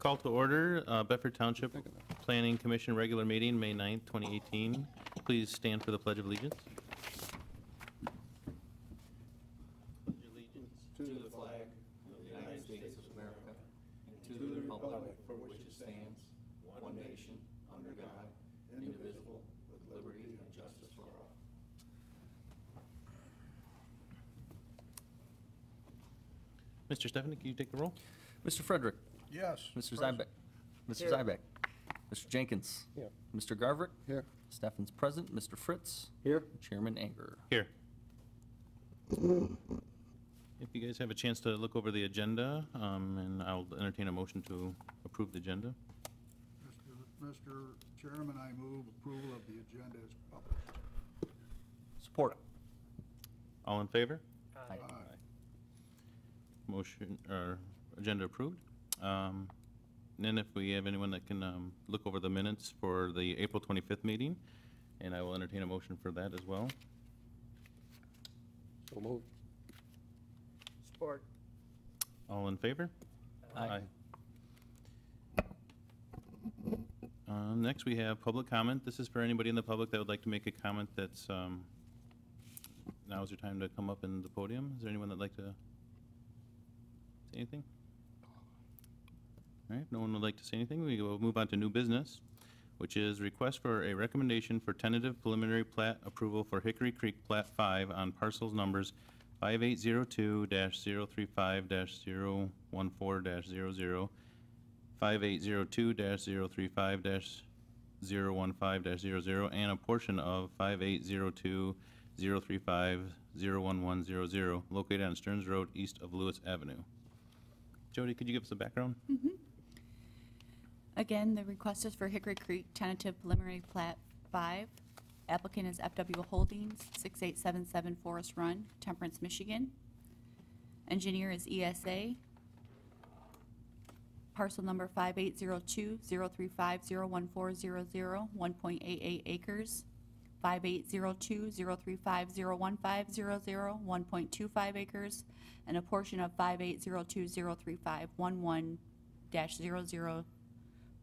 Call to order, Bedford Township Planning Commission regular meeting, May 9th, 2018. Please stand for the Pledge of Allegiance. To the flag of the United States of America, and to the republic for which it stands, one nation, under God, indivisible, with liberty and justice for all. Mr. Stephanie, can you take the roll? Mr. Frederick. Yes. Mr. Present. Zybeck. Mr. Zybeck. Mr. Jenkins. Here. Mr. Garverick. Here. Steffen's present. Mr. Fritz. Here. Chairman Anger. Here. If you guys have a chance to look over the agenda, and I'll entertain a motion to approve the agenda. Mr. Chairman, I move approval of the agenda as published. Support. All in favor? Aye. Motion, or agenda approved. And then if we have anyone that can look over the minutes for the April 25th meeting, and I will entertain a motion for that as well. So moved. Support. All in favor? Aye. Next, we have public comment. This is for anybody in the public that would like to make a comment. That's now's your time to come up in the podium. Is there anyone that'd like to say anything? All right, no one would like to say anything. We will move on to new business, which is request for a recommendation for tentative preliminary plat approval for Hickory Creek Plat 5 on parcels numbers 5802-035-014-00, 5802-035-015-00, and a portion of 5802-035-01100, located on Stearns Road, east of Lewis Avenue. Jody, could you give us a background? Again, the request is for Hickory Creek tentative preliminary plat 5. Applicant is FW Holdings, 6877 Forest Run, Temperance, Michigan. Engineer is ESA. Parcel number 5802-035-01400, 1.88 acres. 5802-035-01500, 1.25 acres, and a portion of 5802-035-11-00,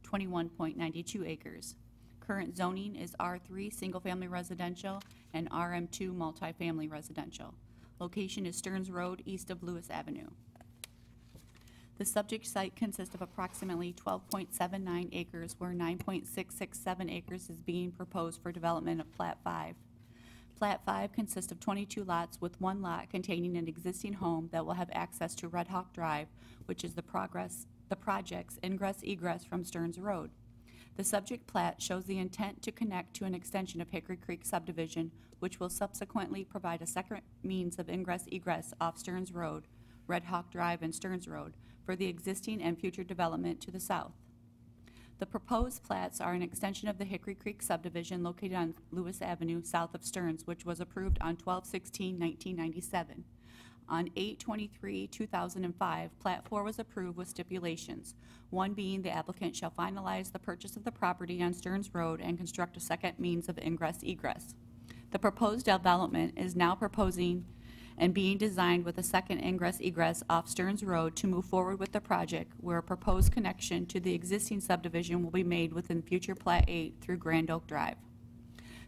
21.92 acres. Current zoning is R3 single-family residential and RM2 multifamily residential. Location is Stearns Road, east of Lewis Avenue. The subject site consists of approximately 12.79 acres, where 9.667 acres is being proposed for development of Plat 5. Plat 5 consists of 22 lots, with one lot containing an existing home that will have access to Red Hawk Drive, which is the project's ingress-egress from Stearns Road. The subject plat shows the intent to connect to an extension of Hickory Creek subdivision, which will subsequently provide a second means of ingress-egress off Stearns Road, Red Hawk Drive, and Stearns Road for the existing and future development to the south. The proposed plats are an extension of the Hickory Creek subdivision located on Lewis Avenue, south of Stearns, which was approved on 12/16/1997. On 8/23/2005, Plat 4 was approved with stipulations, one being the applicant shall finalize the purchase of the property on Stearns Road and construct a second means of ingress-egress. The proposed development is now proposing and being designed with a second ingress-egress off Stearns Road to move forward with the project, where a proposed connection to the existing subdivision will be made within future Plat 8 through Grand Oak Drive.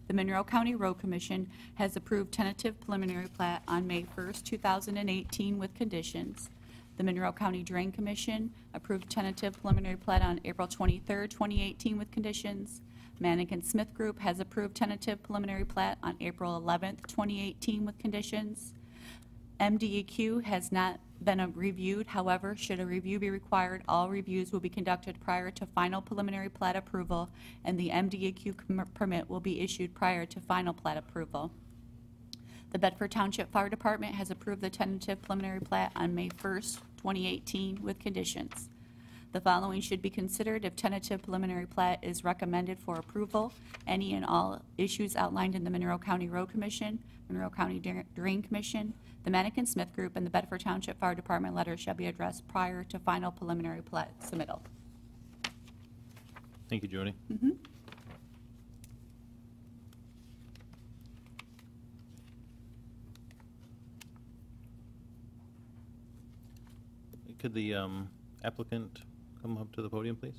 The Monroe County Road Commission has approved tentative preliminary plat on May 1st, 2018 with conditions. The Monroe County Drain Commission approved tentative preliminary plat on April 23rd, 2018 with conditions. Manikin Smith Group has approved tentative preliminary plat on April 11th, 2018 with conditions. MDEQ has not been reviewed. However, should a review be required, all reviews will be conducted prior to final preliminary plat approval, and the MDEQ permit will be issued prior to final plat approval. The Bedford Township Fire Department has approved the tentative preliminary plat on May 1st, 2018 with conditions. The following should be considered if tentative preliminary plat is recommended for approval. Any and all issues outlined in the Monroe County Road Commission, Monroe County Drain Commission, the Manikin Smith Group, and the Bedford Township Fire Department letters shall be addressed prior to final preliminary plat submittal. Thank you, Jody. Could the applicant come up to the podium, please?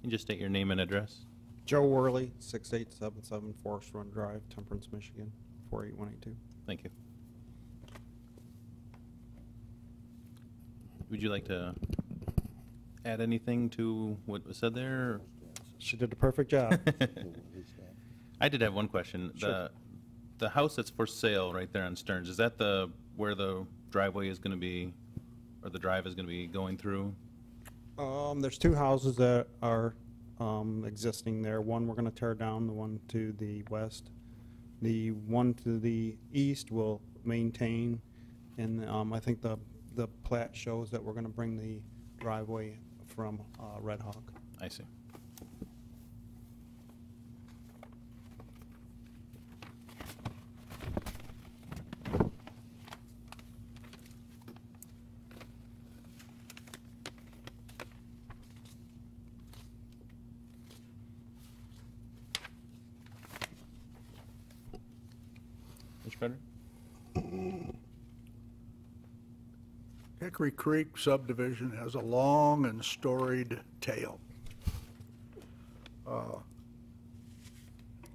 And just state your name and address. Joe Worley, 6877 Forest Run Drive, Temperance, Michigan, 48182. Thank you. Would you like to add anything to what was said there? She did a perfect job. I did have one question. Sure. The house that's for sale right there on Stearns, is that where the driveway is going to be, or the drive is going to be going through? There's two houses that are existing there. One we're going to tear down, the one to the west. The one to the east will maintain, and I think the plat shows that we're going to bring the driveway from Red Hawk. I see. Mr. Frederick? Hickory Creek subdivision has a long and storied tale.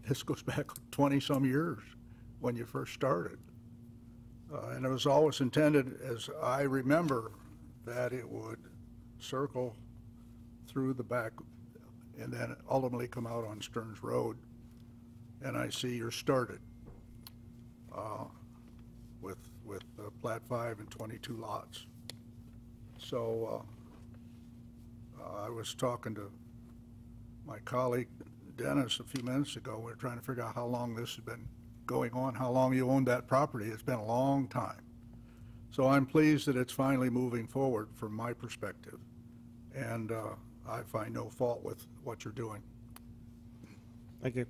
This goes back 20-some years when you first started. And it was always intended, as I remember, that it would circle through the back and then ultimately come out on Stearns Road. And I see you're started with Plat 5 and 22 lots. So I was talking to my colleague Dennis a few minutes ago. We were trying to figure out how long this has been going on, how long you owned that property. It's been a long time. So I'm pleased that it's finally moving forward from my perspective. And I find no fault with what you're doing. Thank you.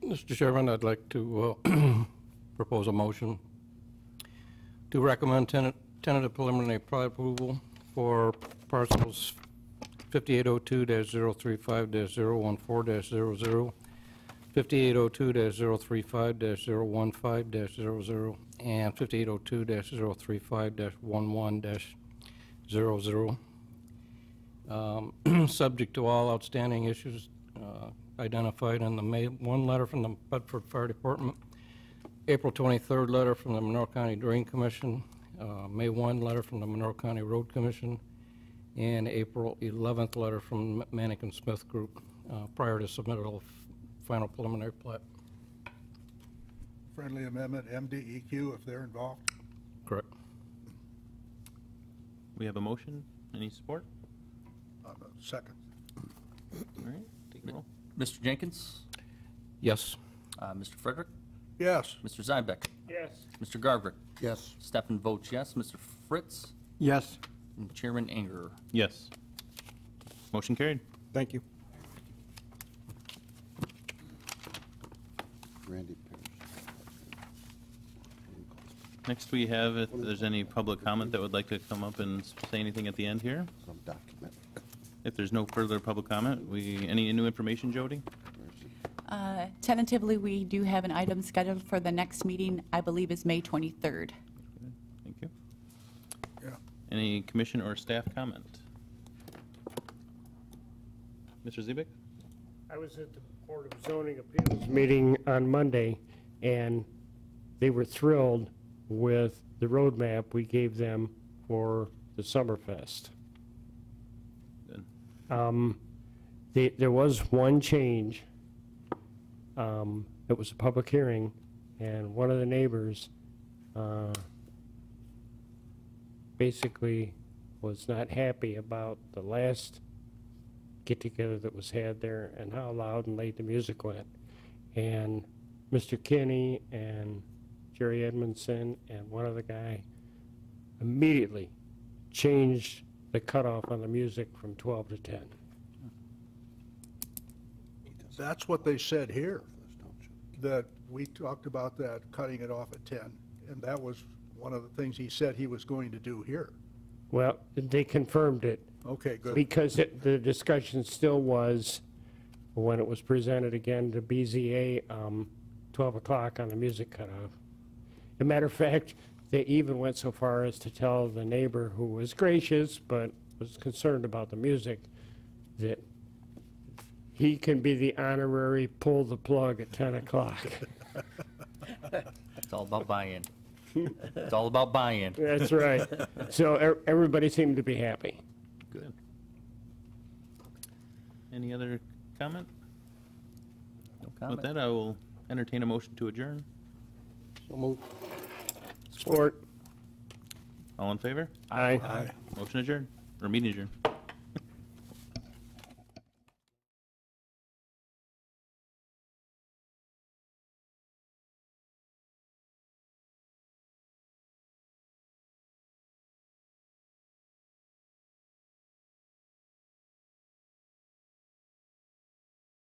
Mr. Chairman, I'd like to propose a motion to recommend tentative preliminary plat approval for parcels 5802-035-014-00, 5802-035-015-00, and 5802-035-11-00. Subject to all outstanding issues identified in the May 1 letter from the Bedford Fire Department, April 23rd letter from the Monroe County Drain Commission, May 1 letter from the Monroe County Road Commission, and April 11th letter from Manikin Smith Group prior to submittal of final preliminary plat. Friendly amendment, MDEQ, if they're involved. Correct. We have a motion. Any support? Second. All right, take a roll. Mr. Jenkins? Yes. Mr. Frederick? Yes. Mr. Zybek? Yes. Mr. Garbrick? Yes. Stefan votes yes. Mr. Fritz? Yes. And Chairman Anger. Yes. Motion carried. Thank you. Randy Next, we have, if there's any public comment that would like to come up and say anything at the end here. some document. If there's no further public comment, any new information, Jody? Tentatively, we do have an item scheduled for the next meeting, I believe is May 23rd. Thank you. Yeah. Any commission or staff comment? Mr. Zebik? I was at the Board of Zoning Appeals meeting on Monday, and they were thrilled with the roadmap we gave them for the Summerfest. Good. There was one change. It was a public hearing, and one of the neighbors basically was not happy about the last get-together that was had there and how loud and late the music went. And Mr. Kinney and Jerry Edmondson and one other guy immediately changed the cutoff on the music from 12 to 10. That's what they said here, that we talked about that, cutting it off at 10. And that was one of the things he said he was going to do here. Well, they confirmed it. Okay, good. Because the discussion still was, when it was presented again to BZA, 12 o'clock on the music cutoff. As a matter of fact, they even went so far as to tell the neighbor, who was gracious but was concerned about the music, that he can be the honorary pull the plug at 10 o'clock. It's all about buy-in. It's all about buy-in. That's right. So everybody seemed to be happy. Good. Any other comment? No With comment. that, I will entertain a motion to adjourn. So moved. Sport. All in favor? Aye. Motion adjourned, or meeting adjourned.